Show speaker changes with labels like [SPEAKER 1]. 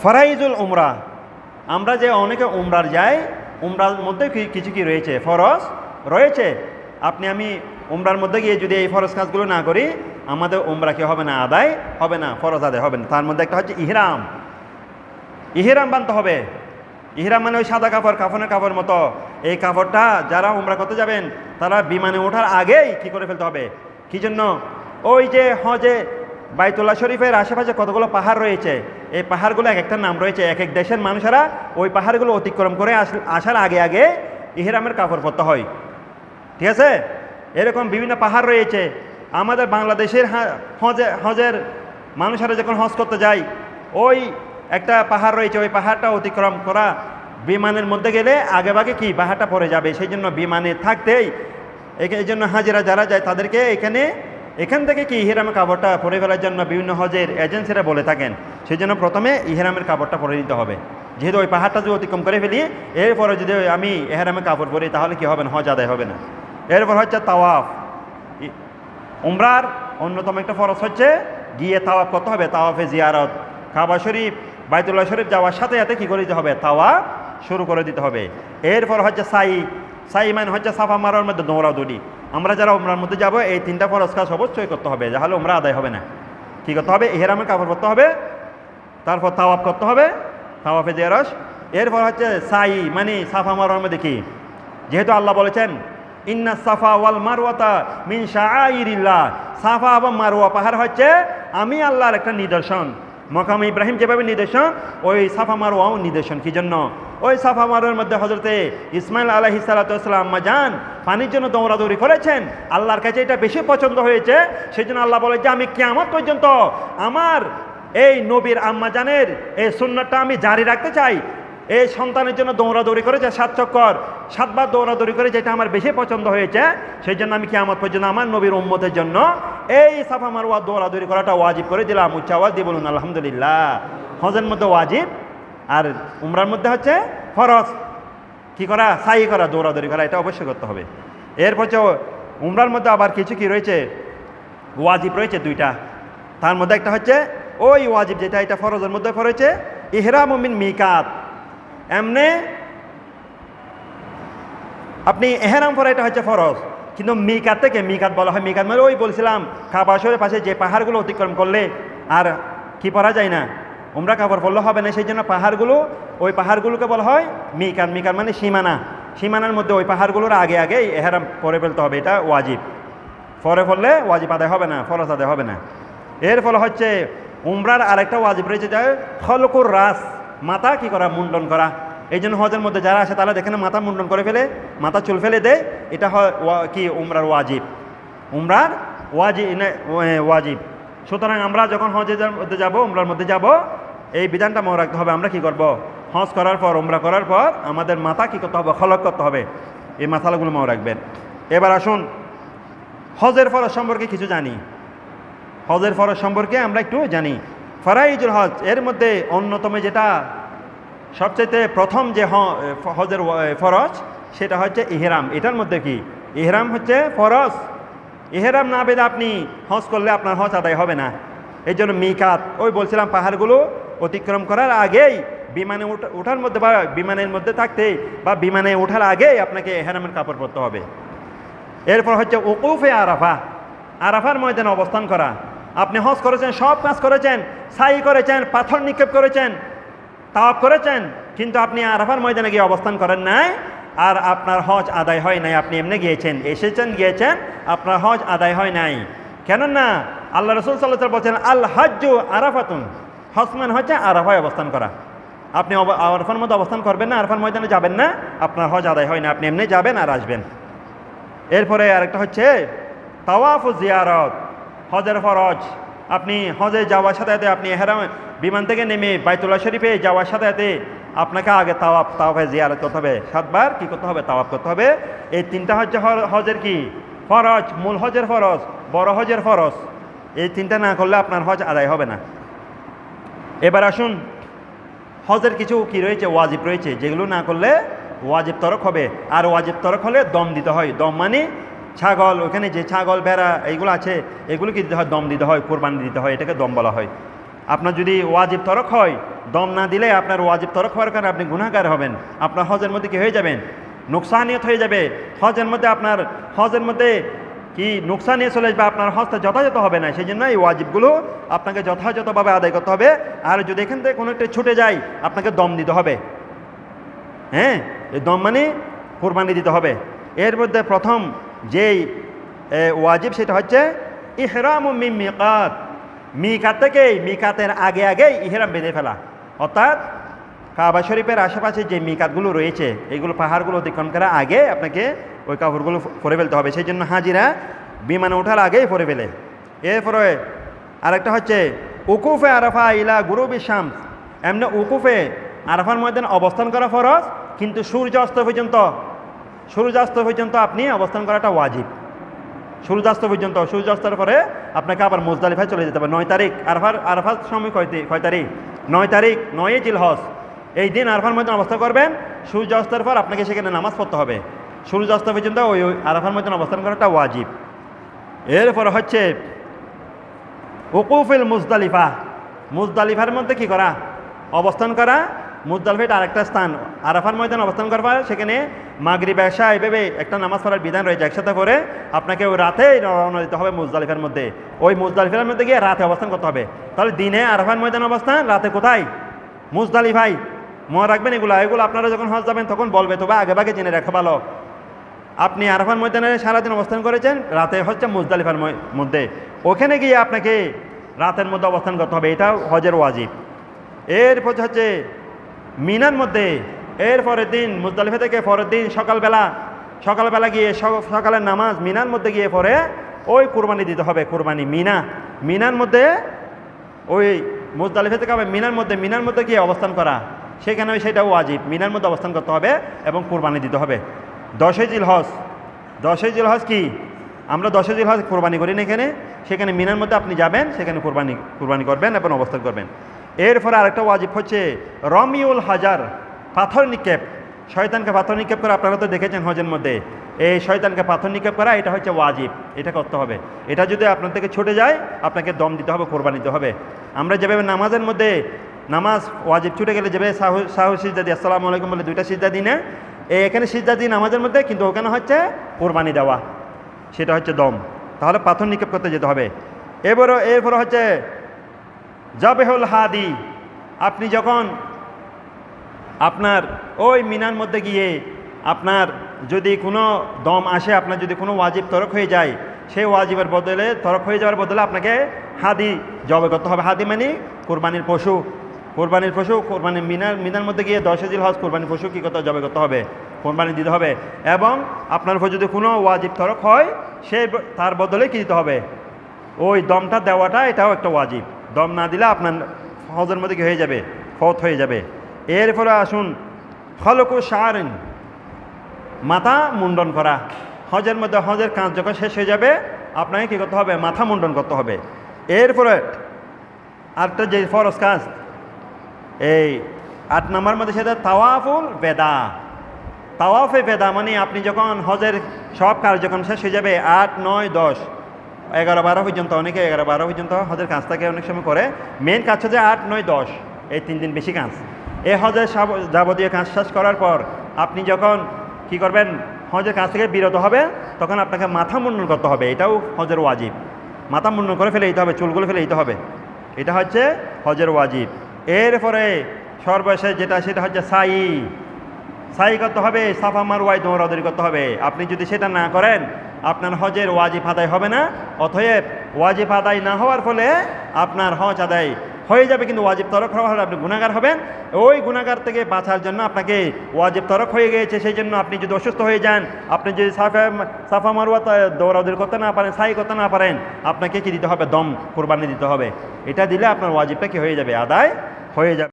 [SPEAKER 1] ফরাইজুল উমরা, আমরা যে অনেকে উমরার যাই, উমরার মধ্যে কিছু কি রয়েছে, ফরজ রয়েছে। আপনি আমি উমরার মধ্যে গিয়ে যদি এই ফরজ কাজগুলো না করি, আমাদের উমরা কি হবে না, আদায় হবে না, ফরজ আদায় হবে না। তার মধ্যে একটা হচ্ছে ইহরাম। ইহরাম বানতে হবে। ইহরাম মানে ওই সাদা কাপড়, কাফনের কাপড় মতো। এই কাপড়টা যারা উমরা করতে যাবেন তারা বিমানে ওঠার আগেই কি করে ফেলতে হবে। কি জন্য? ওই যে হজে বাইতুল্লাহ শরীফের আশেপাশে কতগুলো পাহাড় রয়েছে, এই পাহাড়গুলো এক একটা নাম রয়েছে। এক এক দেশের মানুষেরা ওই পাহাড়গুলো অতিক্রম করে আসার আগে আগে ইহরামের কাপড় পরতে হয়। ঠিক আছে? এরকম বিভিন্ন পাহাড় রয়েছে। আমাদের বাংলাদেশের হজের মানুষেরা যখন হজ করতে যায়, ওই একটা পাহাড় রয়েছে, ওই পাহাড়টা অতিক্রম করা বিমানের মধ্যে গেলে আগেভাগে কি পাহাড়টা পড়ে যাবে। সেই জন্য বিমানে থাকতেই এই জন্য হাজিরা যারা যায় তাদেরকে এখান থেকে কি ইহরামের কাপড়টা পরে ফেলার জন্য বিভিন্ন হজের এজেন্সিরা বলে থাকেন। সেই জন্য প্রথমে ইহরামের কাপড়টা পরে নিতে হবে। যেহেতু ওই পাহাড়টা যদি অতিক্রম করে ফেলি, এরপরে যদি আমি ইহরামের কাপড় পরি তাহলে কি হবে না, হজ আদায় হবে না। এরপর হচ্ছে তাওয়াফ। উমরার অন্যতম একটা ফরজ হচ্ছে গিয়ে তাওয়াফ করতে হবে। তাওয়াফে জিয়ারত, কাবা শরীফ, বাইতুল্লাহ শরীফ যাওয়ার সাথে সাথে কী করে দিতে হবে, তাওয়াফ শুরু করে দিতে হবে। এরপর হচ্ছে সাই মানে হচ্ছে সাফা মারার মধ্যে দৌড়াদৌড়ি। আমরা যারা উমরার মধ্যে যাব এই তিনটা ফরজ কাজ অবশ্যই করতে হবে, যাহলে উমরা আদায় হবে না। কী করতে হবে? ইহরামের কাপড় পরতে হবে, তারপর তাওয়াফ করতে হবে, তাওয়াফে জিয়ারত। এরপর হচ্ছে সাই মানে সাফা মারার মধ্যে কি, যেহেতু আল্লাহ বলেছেন ইন্না সাফা ওয়াল মারওয়াতা মিন শাআইরিল্লাহ, সাফা এবং মারওয়া পাহাড় হচ্ছে আমি আল্লাহর একটা নিদর্শন। মকাম ইব্রাহিম যেভাবে নিদর্শন, ওই সাফা মারওয়াও নিদর্শন। কি জন্য? ওই সাফা মারওয়ার মধ্যে হজরতে ইসমাইল আলাইহিস সালাম আম্মা জান পানির জন্য দৌড়াদৌড়ি করেছেন। আল্লাহর কাছে এটা বেশি পছন্দ হয়েছে। সেই জন্য আল্লাহ বলে যে আমি কিয়ামত পর্যন্ত আমার এই নবীর আম্মা জানের এই সুন্নাতটা আমি জারি রাখতে চাই। এই সন্তানের জন্য দৌড়াদৌড়ি করেছে 7 চক্কর, 7বার দৌড়াদৌড়ি করে, যেটা আমার বেশি পছন্দ হয়েছে। সেই জন্য আমি কিয়ামত পর্যন্ত আমার নবীর উম্মতের জন্য এই সাফা মারওয়া দৌড়াদৌড়ি করাটা ওয়াজিব করে দিলাম। উচ্চ আওয়াজ দিয়ে বলুন আলহামদুলিল্লাহ। হজের মধ্যে ওয়াজিব আর উমরার মধ্যে হচ্ছে ফরজ কি করা, সাই করা, দৌড়াদৌড়ি করা, এটা অবশ্যই করতে হবে। এরপর উমরার মধ্যে আবার কিছু কি রয়েছে, ওয়াজিব রয়েছে 2টা। তার মধ্যে একটা হচ্ছে ওই ওয়াজিব যেটা এটা ফরজের মধ্যে পড়েছে, ইহরাম মিন মিকাত। এমনি আপনি এহরাম পরে এটা হচ্ছে ফরজ, কিন্তু মিকাত থেকে, মিকাত বলা হয়, মিকাত মানে ওই বলছিলাম কাবা শরীফের পাশে যে পাহাড়গুলো অতিক্রম করলে আর কি পরা যায় না, উমরা কাপড় পরলে হবে না। সেই জন্য পাহাড়গুলো, ওই পাহাড়গুলোকে বলা হয় মিকাত। মিকাত মানে সীমানা। সীমানার মধ্যে ওই পাহাড়গুলোর আগে আগে এহরাম পরে ফেলতে হবে, এটা ওয়াজিব। পরে ফেললে ওয়াজিব আদায় হবে না, ফরজ আদায় হবে না। এর ফলে হচ্ছে উমরার আরেকটা ওয়াজিব রয়েছে, যা খলকুর রাস, মাথা কি করা, মুন্ডন করা। এই জন্য হজের মধ্যে যারা আসে তারা দেখেন মাথা মুন্ডন করে ফেলে, মাথা চুল ফেলে দেয়। এটা হয় কি উমরার ওয়াজিব, উমরার ওয়াজিব। সুতরাং আমরা যখন হজের মধ্যে যাব, উমরার মধ্যে যাব, এই বিধানটা মনে রাখতে হবে। আমরা কি করব, হজ করার পর, উমরা করার পর আমাদের মাথা কি করতে হবে, খলক করতে হবে। এই মাথাগুলো মনে রাখবেন। এবার আসুন হজের ফরজ সম্পর্কে কিছু জানি। হজের ফরজ সম্পর্কে আমরা একটু জানি। ফরাইজুল হজ, এর মধ্যে অন্যতম যেটা সবচেয়ে প্রথম যে হজের ফরজ সেটা হচ্ছে ইহরাম। এটার মধ্যে কি, ইহরাম হচ্ছে ফরজ। ইহরাম না বেঁধে আপনি হজ করলে আপনার হজ আদায় হবে না। এই জন্য মিকাত, ওই বলছিলাম পাহাড়গুলো অতিক্রম করার আগেই বিমানে ওঠার মধ্যে বা বিমানের মধ্যে থাকতে বা বিমানে ওঠার আগেই আপনাকে ইহরামের কাপড় পরতে হবে। এরপর হচ্ছে উকুফে আরাফা, আরাফার ময়দানে অবস্থান করা। আপনি হজ করেছেন, সব কাজ করেছেন, সাই করেছেন, পাথর নিক্ষেপ করেছেন, তাওয়াফ করেছেন, কিন্তু আপনি আরাফার ময়দানে গিয়ে অবস্থান করেন নাই, আর আপনার হজ আদায় হয় নাই। আপনি এমনি গিয়েছেন, গিয়েছেন, আপনার হজ আদায় হয় নাই। কেননা আল্লাহ রাসূল সাল্লাল্লাহু আলাইহি ওয়াসাল্লাম বলছেন আল হাজ্জু আরাফাতুন, হজ মানে হচ্ছে আরাফায় অবস্থান করা। আপনি আরাফার মধ্যে অবস্থান করবেন না, আরাফার ময়দানে যাবেন না, আপনার হজ আদায় হয় না। আপনি এমনি যাবেন আর আসবেন। এরপরে আরেকটা হচ্ছে তাওয়াফ ও জিয়ারত, হজের ফরজ। আপনি হজে যাওয়ার সাথে সাথে আপনি ইহরাম বিমান থেকে নেমে বাইতুল্লাহ শরীফে যাওয়ার সাথে সাথে আপনাকে আগে তাওয়াফে জিয়ারত করতে হবে, 7বার কি করতে হবে, তাওয়াফ করতে হবে। এই 3টা হচ্ছে হজের কি ফরজ, মূল হজের ফরজ, বড় হজের ফরজ। এই 3টা না করলে আপনার হজ আদায় হবে না। এবার আসুন হজের কিছু কি রয়েছে, ওয়াজিব রয়েছে, যেগুলো না করলে ওয়াজিব তরক হবে। আর ওয়াজিব তরক হলে দম দিতে হয়। দম মানে ছাগল, ওখানে যে ছাগল ভেড়া এইগুলো আছে, এগুলো কি দিতে হয়, দম দিতে হয়, কোরবানি দিতে হয়, এটাকে দম বলা হয়। আপনার যদি ওয়াজিব তরক হয়, দম না দিলে আপনার ওয়াজিব তরক হওয়ার কারণে আপনি গুনাহগার হবেন, আপনার হজের মধ্যে কি হয়ে যাবেন, নুকসানিয়ত হয়ে যাবে। হজের মধ্যে কি নুকসানিয়ত চলে আসবে, আপনার হজটা যথাযথ হবে না। সেই জন্য এই ওয়াজিবগুলো আপনাকে যথাযথভাবে আদায় করতে হবে। আর যদি এখান থেকে কোনো একটা ছুটে যায়, আপনাকে দম দিতে হবে। হ্যাঁ, এই দম মানে কোরবানি দিতে হবে। এর মধ্যে প্রথম যেই ওয়াজিব সেটা হচ্ছে ইহরামু মিন মিকাত, মিকাত থেকে মিকাতের আগে আগে ইহরাম বেঁধে ফেলা। অর্থাৎ কাবা শরীফের আশেপাশে যে মিকাতগুলো রয়েছে, এগুলো পাহাড়গুলো অতিক্রম করার আগে আপনাকে ওই কাপড়গুলো পরে ফেলতে হবে। সেই জন্য হাজিরা বিমানে ওঠার আগেই পরে ফেলে। এরপরে আরেকটা হচ্ছে উকুফে আরাফা ইলা গুরুবি শামস, এমনি উকুফে আরাফার ময়দানে অবস্থান করা ফরজ, কিন্তু সূর্যাস্ত পর্যন্ত আপনি অবস্থান করাটা ওয়াজিব। সূর্যাস্তের পরে আপনাকে আবার মুজদালিফায় চলে যেতে হবে। 9 তারিখ আরাফার সময় কয় তারিখ, 9 তারিখ, 9 জিলহজ, এই দিন আরাফার ময়দানে অবস্থান করবেন। সূর্যাস্তের পর আপনাকে সেখানে নামাজ পড়তে হবে। সূর্যাস্ত পর্যন্ত ওই আরাফার ময়দানে অবস্থান করাটা ওয়াজিব। এরপর হচ্ছে উকুফিল মুজদালিফার মধ্যে কি করা, অবস্থান করা। মুজদালিফা আরেকটা স্থান, আরাফার ময়দানে অবস্থান করবা, সেখানে মাগরিব এশা এইভাবে একটা নামাজ পড়ার বিধান রয়েছে একসাথে করে। আপনাকে ওই রাতে রওনা দিতে হবে মুজদালিফার মধ্যে। ওই মুজদালিফার মধ্যে গিয়ে রাতে অবস্থান করতে হবে। তাহলে দিনে আরাফার ময়দানে অবস্থান, রাতে কোথায়, মুজদালিফায়। মনে রাখবেন এগুলো আপনারা যখন হজ যাবেন তখন বলবে, তবে আগে জেনে রাখা ভালো। আপনি আরাফার ময়দানে সারাদিন অবস্থান করেছেন, রাতে হচ্ছে মুজদালিফার মধ্যে, ওখানে গিয়ে আপনাকে রাতের মধ্যে অবস্থান করতে হবে। এটাও হজের ওয়াজিব। এরপর হচ্ছে মিনার মধ্যে, এর পরের দিন মুজদালিফা থেকে পরের দিন সকালবেলা গিয়ে সকালের নামাজ মিনার মধ্যে গিয়ে পরে ওই কুরবানি দিতে হবে। কুরবানি মিনার মধ্যে, ওই মুজদালিফা থেকে হবে মিনার মধ্যে গিয়ে অবস্থান করা, সেখানে সেটাও ওয়াজিব। মিনার মধ্যে অবস্থান করতে হবে এবং কুরবানি দিতে হবে। 10 জিলহজ কি, আমরা 10 জিলহজ কোরবানি করি না এখানে, সেখানে মিনার মধ্যে আপনি যাবেন, সেখানে কোরবানি করবেন এবং অবস্থান করবেন। এরপরে আরেকটা ওয়াজিব হচ্ছে রমিউল হাজার, পাথর নিক্ষেপ। শয়তানকে পাথর নিক্ষেপ করা আপনারা তো দেখেছেন হজের মধ্যে। এই শয়তানকে পাথর নিক্ষেপ করা এটা হচ্ছে ওয়াজিব, এটা করতে হবে। এটা যদি আপনার থেকে ছুটে যায়, আপনাকে দম দিতে হবে, কোরবানি দিতে হবে। আমরা যেভাবে নামাজের মধ্যে নামাজ ওয়াজিব ছুটে গেলে যেভাবে সাহু সিজদা দিই, আসসালামু আলাইকুম বলে 2টা সিজদা দিই না, এখানে সিজদা দিই নামাজের মধ্যে, কিন্তু ওখানে হচ্ছে কোরবানি দেওয়া, সেটা হচ্ছে দম। তাহলে পাথর নিক্ষেপ করতে যেতে হবে। এরপরে হচ্ছে জাবেহুল হাদি, আপনি যখন আপনার ওই মিনার মধ্যে গিয়ে আপনার যদি কোনো দম আসে, আপনার যদি কোনো ওয়াজিব তরক হয়ে যায়, সেই ওয়াজিবের বদলে, তরক হয়ে যাওয়ার বদলে আপনাকে হাদি জবে করতে হবে। হাদি মানে কোরবানির পশু। মিনার মধ্যে গিয়ে 10 জিলহজ কোরবানির পশু কী করতে, জবে করতে হবে, কোরবানি দিতে হবে। এবং আপনার উপর যদি কোনো ওয়াজিব তরক হয়, তার বদলে কী দিতে হবে, ওই দমটা দেওয়াটা, এটাও একটা ওয়াজিব। দম না দিলে আপনার হজের মধ্যে কি হয়ে যাবে, ফত হয়ে যাবে। এরপরে আসুন হলকু শারিন, মাথা মুন্ডন করা। হজের মধ্যে হজের কাজ যখন শেষ হয়ে যাবে, আপনাকে কী করতে হবে, মাথা মুন্ডন করতে হবে। এরপরে আরেকটা যে ফরজ কাজ, এই 8 নম্বর মধ্যে সেটা তাওয়াফুল বেদা। তাওয়াফে বেদা মানে আপনি যখন হজের সব কাজ যখন শেষ হয়ে যাবে, 8, 9, 10, 11, 12 পর্যন্ত, অনেকে 11, 12 পর্যন্ত হজের কাজ থাকে অনেক সময় করে। মেন কাজ হচ্ছে 8, 9, 10, এই 3 দিন বেশি কাজ। এই হজের যাবতীয় কাজ শেষ করার পর আপনি যখন কি করবেন, হজের কাজ থেকে বিরত হবে, তখন আপনাকে মাথা মুন্ডন করতে হবে। এটাও হজের ওয়াজিব। মাথা মুন্ডন করে ফেলে দিতে হবে, চুলগুলো ফেলে দিতে হবে, এটা হচ্ছে হজের ওয়াজিব। এরপরে সর্বশেষ যেটা, সেটা হচ্ছে সাই করতে হবে, সাফা মারওয়ায় দৌড়াদৌড়ি করতে হবে। আপনি যদি সেটা না করেন, আপনার হজের ওয়াজিব আদায় হবে না। অতএব ওয়াজিব আদায় না হওয়ার ফলে আপনার হজ আদায় হয়ে যাবে, কিন্তু ওয়াজিব তরক হওয়ার ফলে আপনি গুনাহগার হবেন। ওই গুনাহগার থেকে বাঁচার জন্য আপনাকে ওয়াজিব তরক হয়ে গিয়েছে, সেই জন্য আপনি যদি অসুস্থ হয়ে যান, আপনি যদি সাফা মারওয়া দৌড়াদৌড়ি করতে না পারেন, সাই করতে না পারেন, আপনাকে কি দিতে হবে, দম কোরবানি দিতে হবে। এটা দিলে আপনার ওয়াজিবটা কি হয়ে যাবে, আদায় হয়ে যাবে।